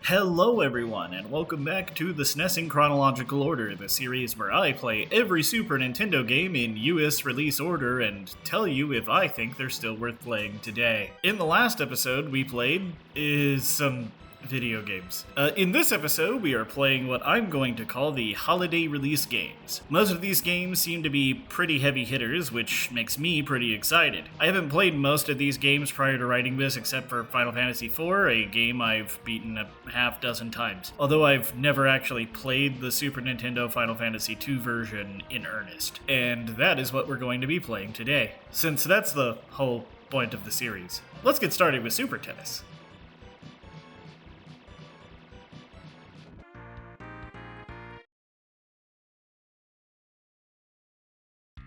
Hello everyone, and welcome back to the SNES in Chronological Order, the series where I play every Super Nintendo game in US release order and tell you if I think they're still worth playing today. In the last episode we played some video games. In this episode, we are playing what I'm going to call the holiday release games. Most of these games seem to be pretty heavy hitters, which makes me pretty excited. I haven't played most of these games prior to writing this except for Final Fantasy IV, a game I've beaten a half dozen times. Although I've never actually played the Super Nintendo Final Fantasy II version in earnest. And that is what we're going to be playing today, since that's the whole point of the series. Let's get started with Super Tennis.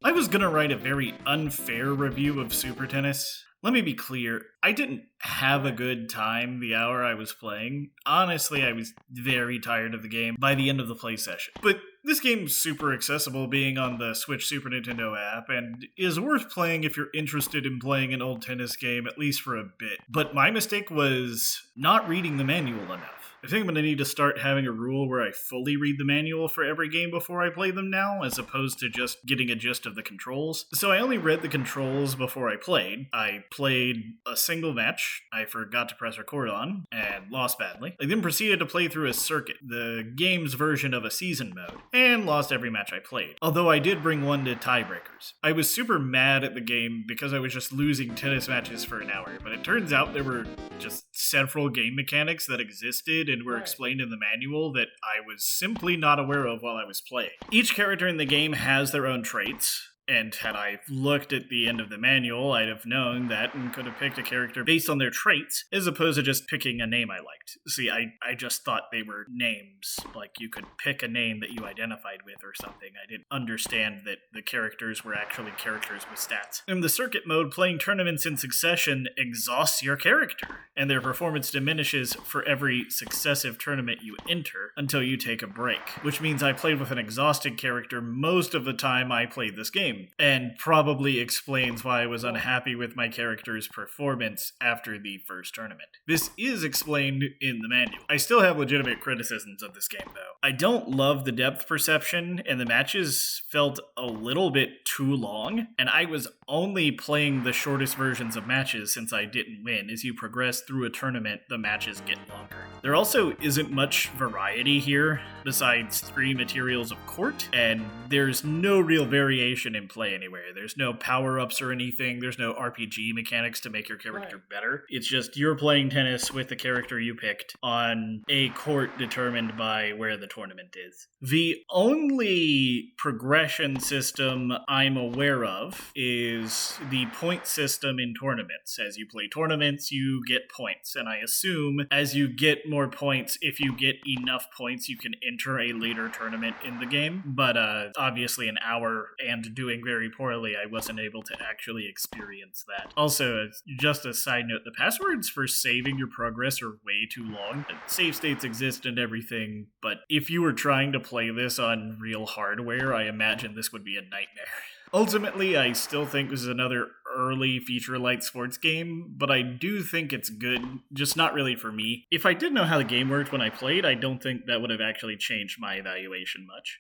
I was gonna write a very unfair review of Super Tennis. Let me be clear, I didn't have a good time the hour I was playing. Honestly, I was very tired of the game by the end of the play session. But this game's super accessible being on the Switch Super Nintendo app, and is worth playing if you're interested in playing an old tennis game, at least for a bit. But my mistake was not reading the manual enough. I think I'm going to need to start having a rule where I fully read the manual for every game before I play them now, as opposed to just getting a gist of the controls. So I only read the controls before I played. I played a single match I forgot to press record on, and lost badly. I then proceeded to play through a circuit, the game's version of a season mode, and lost every match I played. Although I did bring one to tiebreakers. I was super mad at the game because I was just losing tennis matches for an hour, but it turns out there were just several game mechanics that existed and were explained in the manual that I was simply not aware of while I was playing. Each character in the game has their own traits, and had I looked at the end of the manual, I'd have known that and could have picked a character based on their traits, as opposed to just picking a name I liked. See, I just thought they were names, like you could pick a name that you identified with or something. I didn't understand that the characters were actually characters with stats. In the circuit mode, playing tournaments in succession exhausts your character, and their performance diminishes for every successive tournament you enter until you take a break, which means I played with an exhausted character most of the time I played this game. And probably explains why I was unhappy with my character's performance after the first tournament. This is explained in the manual. I still have legitimate criticisms of this game, though. I don't love the depth perception, and the matches felt a little bit too long, and I was only playing the shortest versions of matches since I didn't win. As you progress through a tournament, the matches get longer. There also isn't much variety here, besides 3 materials of court, and there's no real variation in play anywhere. There's no power-ups or anything. There's no RPG mechanics to make your character better. It's just you're playing tennis with the character you picked on a court determined by where the tournament is. The only progression system I'm aware of is the point system in tournaments. As you play tournaments, you get points, and I assume as you get more points, if you get enough points, you can enter a later tournament in the game. But obviously an hour and doing very poorly, I wasn't able to actually experience that. Also, just a side note, the passwords for saving your progress are way too long. Save states exist and everything, but if you were trying to play this on real hardware, I imagine this would be a nightmare. Ultimately, I still think this is another early feature-light sports game, but I do think it's good, just not really for me. If I did know how the game worked when I played, I don't think that would have actually changed my evaluation much.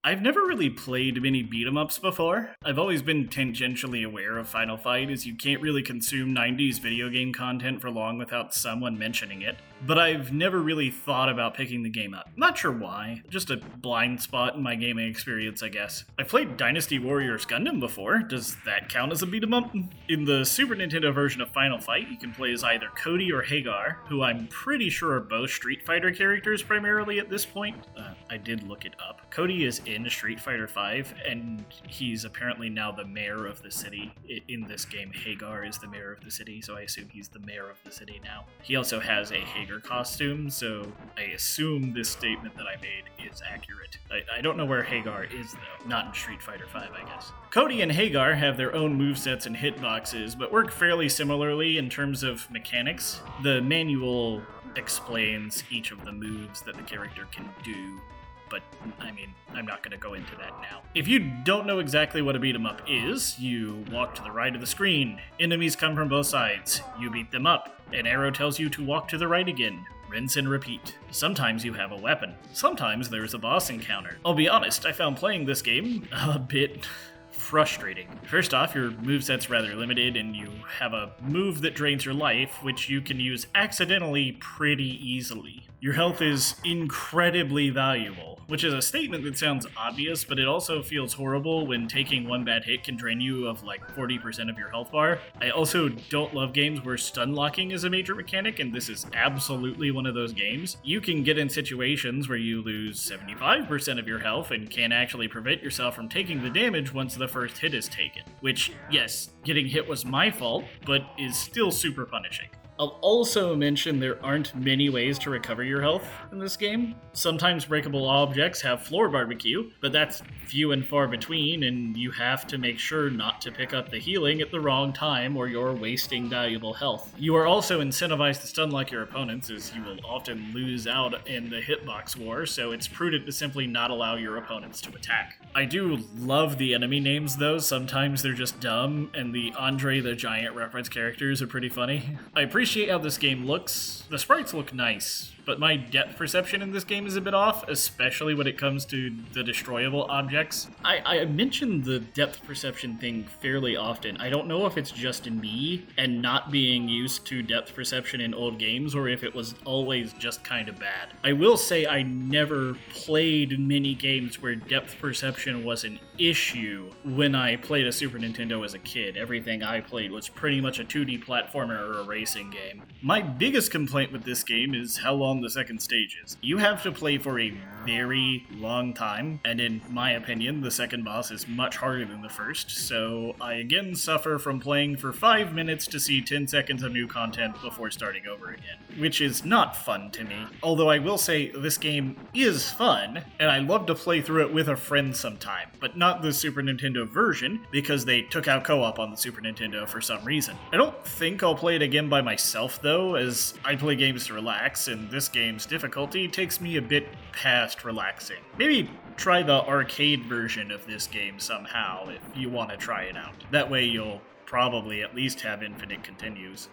I've never really played many beat-em-ups before. I've always been tangentially aware of Final Fight, as you can't really consume 90s video game content for long without someone mentioning it. But I've never really thought about picking the game up. Not sure why, just a blind spot in my gaming experience, I guess. I've played Dynasty Warriors Gundam before. Does that count as a beat-em-up? In the Super Nintendo version of Final Fight, you can play as either Cody or Hagar, who I'm pretty sure are both Street Fighter characters primarily at this point. I did look it up. Cody is in Street Fighter V, and he's apparently now the mayor of the city. In this game, Hagar is the mayor of the city, so I assume he's the mayor of the city now. He also has a Hagar costume, so I assume this statement that I made is accurate. I don't know where Hagar is, though. Not in Street Fighter V, I guess. Cody and Hagar have their own movesets and hitboxes, but work fairly similarly in terms of mechanics. The manual explains each of the moves that the character can do but I mean, I'm not going to go into that now. If you don't know exactly what a beat 'em up is, you walk to the right of the screen. Enemies come from both sides. You beat them up. An arrow tells you to walk to the right again. Rinse and repeat. Sometimes you have a weapon. Sometimes there's a boss encounter. I'll be honest, I found playing this game a bit frustrating. First off, your moveset's rather limited, and you have a move that drains your life, which you can use accidentally pretty easily. Your health is incredibly valuable, which is a statement that sounds obvious, but it also feels horrible when taking one bad hit can drain you of like 40% of your health bar. I also don't love games where stun locking is a major mechanic, and this is absolutely one of those games. You can get in situations where you lose 75% of your health and can't actually prevent yourself from taking the damage once the first hit is taken, which, yes, getting hit was my fault, but is still super punishing. I'll also mention there aren't many ways to recover your health in this game. Sometimes breakable objects have floor barbecue, but that's few and far between, and you have to make sure not to pick up the healing at the wrong time or you're wasting valuable health. You are also incentivized to stun lock your opponents, as you will often lose out in the hitbox war, so it's prudent to simply not allow your opponents to attack. I do love the enemy names though, sometimes they're just dumb, and the Andre the Giant reference characters are pretty funny. I appreciate how this game looks. The sprites look nice, but my depth perception in this game is a bit off, especially when it comes to the destroyable objects. I mention the depth perception thing fairly often. I don't know if it's just in me and not being used to depth perception in old games, or if it was always just kind of bad. I will say I never played many games where depth perception was an issue when I played a Super Nintendo as a kid. Everything I played was pretty much a 2D platformer or a racing game. My biggest complaint with this game is how long the second stage is. You have to play for a very long time, and in my opinion, the second boss is much harder than the first, so I again suffer from playing for 5 minutes to see 10 seconds of new content before starting over again, which is not fun to me. Although I will say this game is fun, and I love to play through it with a friend sometime, but not the Super Nintendo version, because they took out co-op on the Super Nintendo for some reason. I don't think I'll play it again by myself though, as I play games to relax, and this game's difficulty takes me a bit past relaxing. Maybe try the arcade version of this game somehow if you want to try it out. That way you'll probably at least have infinite continues.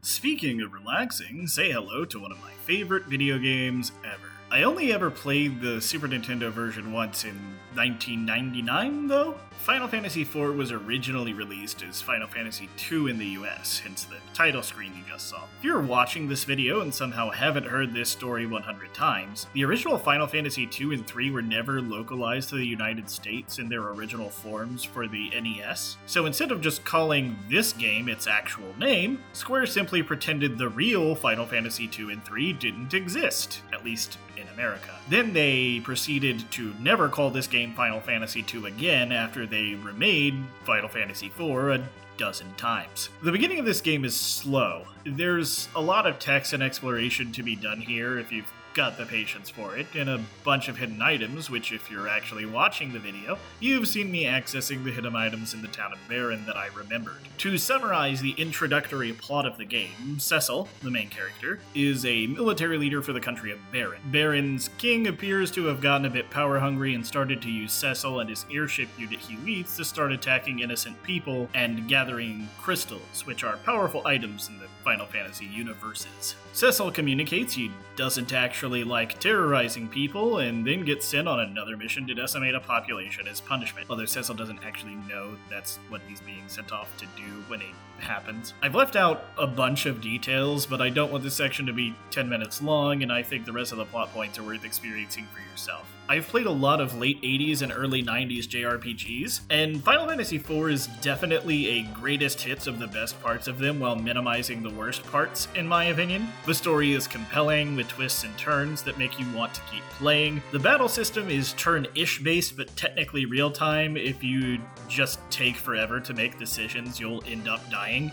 Speaking of relaxing, say hello to one of my favorite video games ever. I only ever played the Super Nintendo version once in 1999, though. Final Fantasy IV was originally released as Final Fantasy II in the US, hence the title screen you just saw. If you're watching this video and somehow haven't heard this story 100 times, the original Final Fantasy II and III were never localized to the United States in their original forms for the NES. So instead of just calling this game its actual name, Square simply pretended the real Final Fantasy II and III didn't exist, at least in America. Then they proceeded to never call this game Final Fantasy II again after they remade Final Fantasy IV a dozen times. The beginning of this game is slow. There's a lot of text and exploration to be done here if you've got the patience for it, and a bunch of hidden items, which if you're actually watching the video, you've seen me accessing the hidden items in the town of Baron that I remembered. To summarize the introductory plot of the game, Cecil, the main character, is a military leader for the country of Baron. Baron's king appears to have gotten a bit power-hungry and started to use Cecil and his airship unit he leads to start attacking innocent people and gathering crystals, which are powerful items in the Final Fantasy universes. Cecil communicates he doesn't actually like terrorizing people, and then gets sent on another mission to decimate a population as punishment, although Cecil doesn't actually know that's what he's being sent off to do when it happens. I've left out a bunch of details, but I don't want this section to be 10 minutes long, and I think the rest of the plot points are worth experiencing for yourself. I've played a lot of late 80s and early 90s JRPGs, and Final Fantasy IV is definitely a greatest hits of the best parts of them while minimizing the worst parts, in my opinion. The story is compelling, with twists and turns that make you want to keep playing. The battle system is turn-ish based, but technically real-time. If you just take forever to make decisions, you'll end up dying.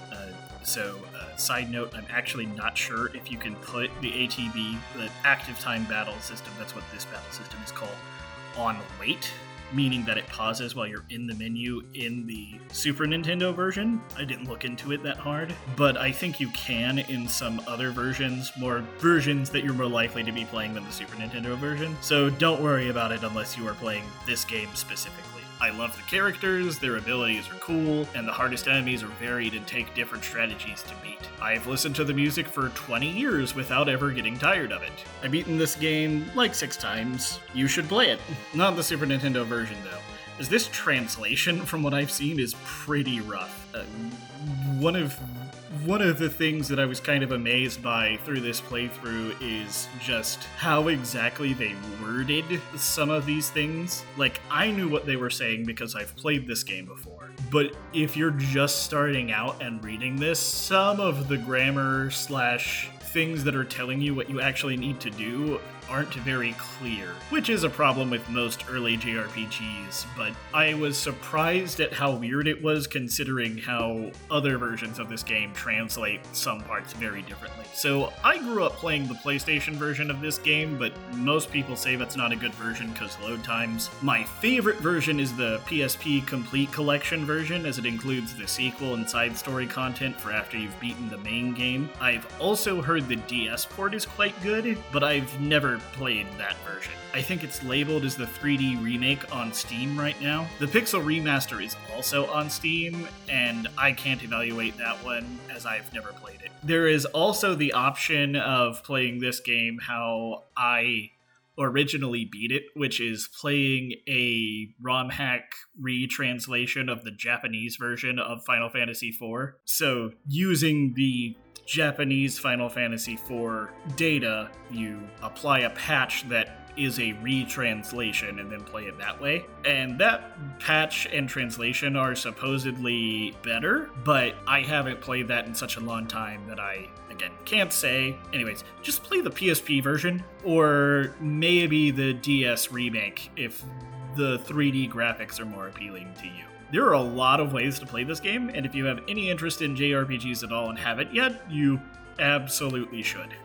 Side note, I'm actually not sure if you can put the ATB, the active time battle system, that's what this battle system is called, on wait. meaning that it pauses while you're in the menu in the Super Nintendo version. I didn't look into it that hard, but I think you can in some other versions, more versions that you're more likely to be playing than the Super Nintendo version. So don't worry about it unless you are playing this game specifically. I love the characters, their abilities are cool, and the hardest enemies are varied and take different strategies to beat. I've listened to the music for 20 years without ever getting tired of it. I've beaten this game like 6 times. You should play it. Not the Super Nintendo version though, as this translation from what I've seen is pretty rough. One of the things that I was kind of amazed by through this playthrough is just how exactly they worded some of these things. Like, I knew what they were saying because I've played this game before. But if you're just starting out and reading this, some of the grammar / things that are telling you what you actually need to do aren't very clear, which is a problem with most early JRPGs, but I was surprised at how weird it was considering how other versions of this game translate some parts very differently. So I grew up playing the PlayStation version of this game, but most people say that's not a good version because load times. My favorite version is the PSP Complete Collection version, as it includes the sequel and side story content for after you've beaten the main game. I've also heard the DS port is quite good, but I've never played that version. I think it's labeled as the 3D remake on Steam right now. The Pixel Remaster is also on Steam, and I can't evaluate that one as I've never played it. There is also the option of playing this game how I originally beat it, which is playing a ROM hack retranslation of the Japanese version of Final Fantasy IV. So using the Japanese Final Fantasy IV data, you apply a patch that is a retranslation and then play it that way. And that patch and translation are supposedly better, but I haven't played that in such a long time that I, again, can't say. Anyways, just play the PSP version or maybe the DS remake if the 3D graphics are more appealing to you. There are a lot of ways to play this game, and if you have any interest in JRPGs at all and haven't yet, you absolutely should.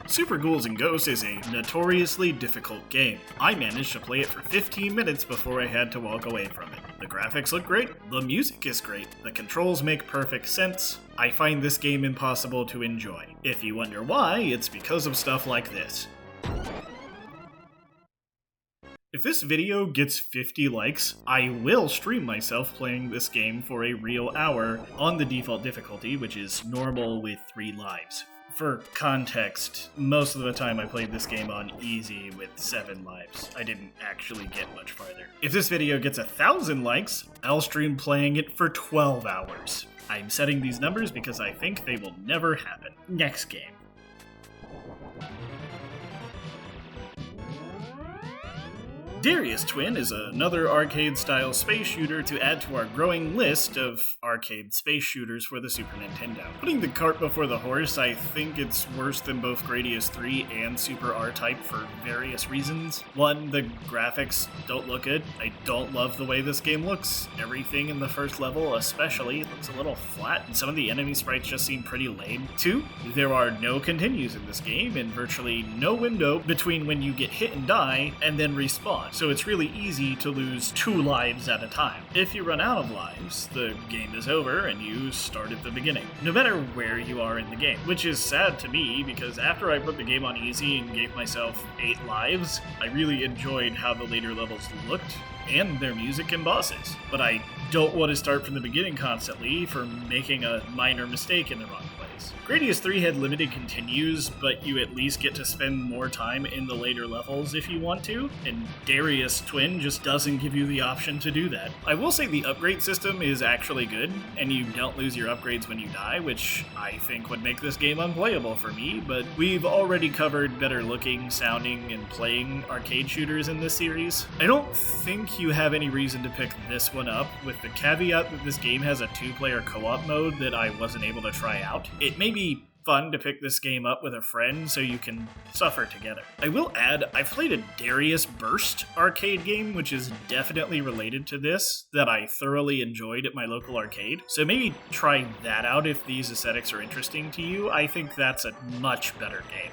Super Ghouls and Ghosts is a notoriously difficult game. I managed to play it for 15 minutes before I had to walk away from it. The graphics look great, the music is great, the controls make perfect sense. I find this game impossible to enjoy. If you wonder why, it's because of stuff like this. If this video gets 50 likes, I will stream myself playing this game for a real hour on the default difficulty, which is normal with 3 lives. For context, most of the time I played this game on easy with 7 lives. I didn't actually get much farther. If this video gets 1,000 likes, I'll stream playing it for 12 hours. I'm setting these numbers because I think they will never happen. Next game. Darius Twin is another arcade-style space shooter to add to our growing list of arcade space shooters for the Super Nintendo. Putting the cart before the horse, I think it's worse than both Gradius 3 and Super R-Type for various reasons. One, the graphics don't look good. I don't love the way this game looks. Everything in the first level, especially, looks a little flat, and some of the enemy sprites just seem pretty lame. 2, there are no continues in this game, and virtually no window between when you get hit and die and then respawn. So it's really easy to lose 2 lives at a time. If you run out of lives, the game is over and you start at the beginning, no matter where you are in the game, which is sad to me because after I put the game on easy and gave myself 8 lives, I really enjoyed how the later levels looked and their music and bosses. But I don't want to start from the beginning constantly for making a minor mistake in the wrong place. Gradius 3 had limited continues, but you at least get to spend more time in the later levels if you want to, and Darius Twin just doesn't give you the option to do that. I will say the upgrade system is actually good, and you don't lose your upgrades when you die, which I think would make this game unplayable for me, but we've already covered better looking, sounding, and playing arcade shooters in this series. I don't think you have any reason to pick this one up, with the caveat that this game has a 2-player co-op mode that I wasn't able to try out. It may be fun to pick this game up with a friend so you can suffer together. I will add, I've played a Darius Burst arcade game, which is definitely related to this, that I thoroughly enjoyed at my local arcade. So maybe try that out if these aesthetics are interesting to you. I think that's a much better game.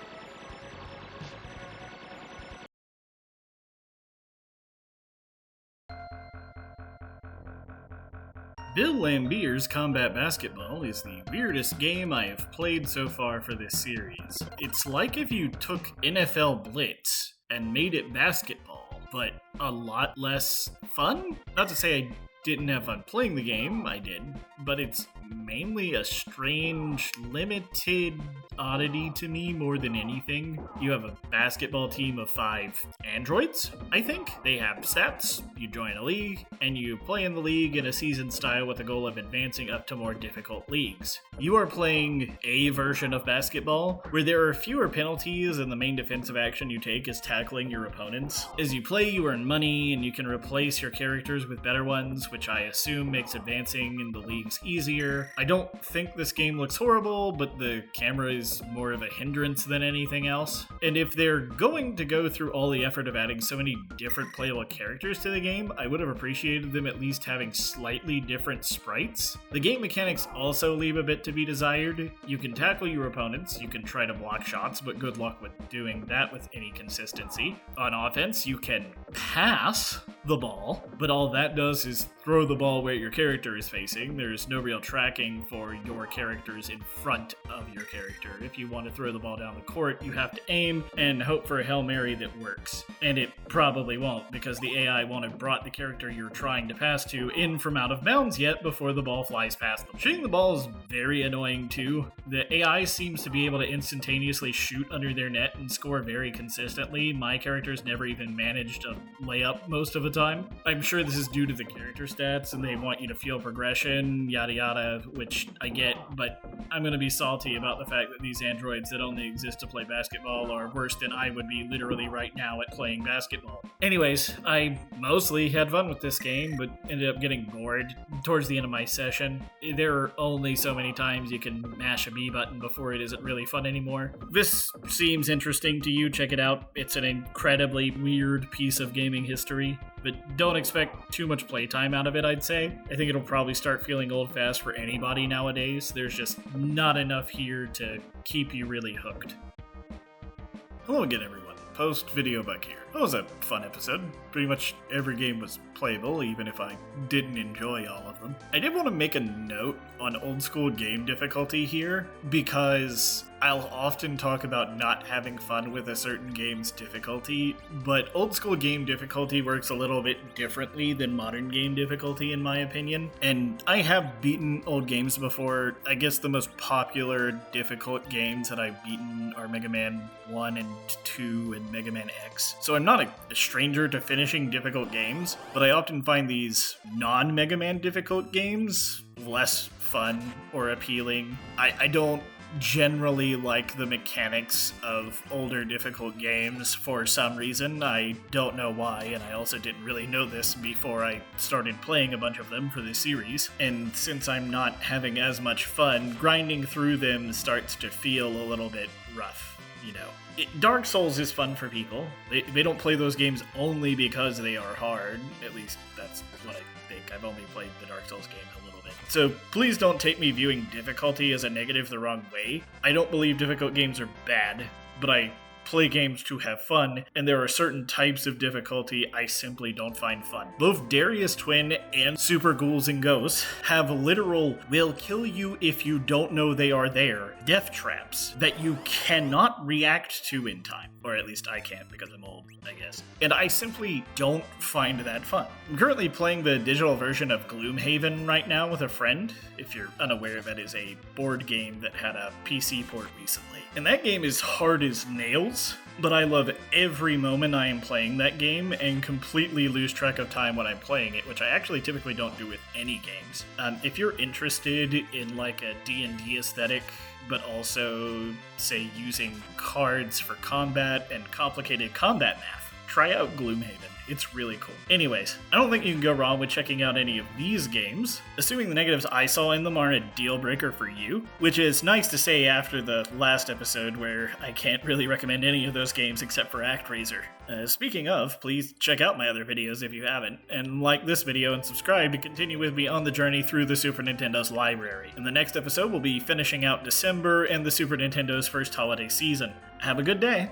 Bill Lambier's Combat Basketball is the weirdest game I have played so far for this series. It's like if you took NFL Blitz and made it basketball, but a lot less fun? Not to say I didn't have fun playing the game, I did, but it's mainly a strange, limited oddity to me more than anything. You have a basketball team of 5 androids, I think. They have stats, you join a league, and you play in the league in a season style with the goal of advancing up to more difficult leagues. You are playing a version of basketball where there are fewer penalties and the main defensive action you take is tackling your opponents. As you play, you earn money and you can replace your characters with better ones, which I assume makes advancing in the leagues easier. I don't think this game looks horrible, but the camera is more of a hindrance than anything else. And if they're going to go through all the effort of adding so many different playable characters to the game, I would have appreciated them at least having slightly different sprites. The game mechanics also leave a bit to be desired. You can tackle your opponents, you can try to block shots, but good luck with doing that with any consistency. On offense, you can pass the ball, but all that does is throw the ball where your character is facing. There's no real tracking for your characters in front of your character. If you want to throw the ball down the court, you have to aim and hope for a Hail Mary that works. And it probably won't, because the AI won't have brought the character you're trying to pass to in from out of bounds yet before the ball flies past them. Shooting the ball is very annoying too. The AI seems to be able to instantaneously shoot under their net and score very consistently. My character's never even managed a layup most of the time. I'm sure this is due to the character stats and they want you to feel progression, yada yada, which I get, but I'm gonna be salty about the fact that these androids that only exist to play basketball are worse than I would be literally right now at playing basketball. Anyways, I mostly had fun with this game, but ended up getting bored towards the end of my session. There are only so many times you can mash a B button before it isn't really fun anymore. This seems interesting to you, check it out. It's an incredibly weird piece of gaming history, but don't expect too much playtime out of it, I'd say. I think it'll probably start feeling old fast for anybody nowadays. There's just not enough here to keep you really hooked. Hello again, everyone. Post-video Buck here. That was a fun episode. Pretty much every game was playable, even if I didn't enjoy all of them. I did want to make a note on old school game difficulty here, because I'll often talk about not having fun with a certain game's difficulty, but old school game difficulty works a little bit differently than modern game difficulty, in my opinion. And I have beaten old games before. I guess the most popular difficult games that I've beaten are Mega Man 1 and 2 and Mega Man X. So I'm not a stranger to finishing difficult games, but I often find these non-Mega Man difficult games less fun or appealing. I don't generally like the mechanics of older difficult games for some reason. I don't know why, and I also didn't really know this before I started playing a bunch of them for this series. And since I'm not having as much fun, grinding through them starts to feel a little bit rough, you know. Dark Souls is fun for people. They don't play those games only because they are hard. At least that's what I think. I've only played the Dark Souls games a little bit. So please don't take me viewing difficulty as a negative the wrong way. I don't believe difficult games are bad, but I play games to have fun, and there are certain types of difficulty I simply don't find fun. Both Darius Twin and Super Ghouls and Ghosts have literal will kill you if you don't know they are there death traps that you cannot react to in time. Or at least I can't because I'm old, I guess. And I simply don't find that fun. I'm currently playing the digital version of Gloomhaven right now with a friend. If you're unaware, that is a board game that had a PC port recently. And that game is hard as nails, but I love every moment I am playing that game and completely lose track of time when I'm playing it, which I actually typically don't do with any games. If you're interested in like a D&D aesthetic, but also, say, using cards for combat and complicated combat math, try out Gloomhaven. It's really cool. Anyways, I don't think you can go wrong with checking out any of these games, assuming the negatives I saw in them aren't a deal breaker for you, which is nice to say after the last episode where I can't really recommend any of those games except for ActRaiser. Speaking of, please check out my other videos if you haven't, and like this video and subscribe to continue with me on the journey through the Super Nintendo's library. In the next episode, we'll be finishing out December and the Super Nintendo's first holiday season. Have a good day!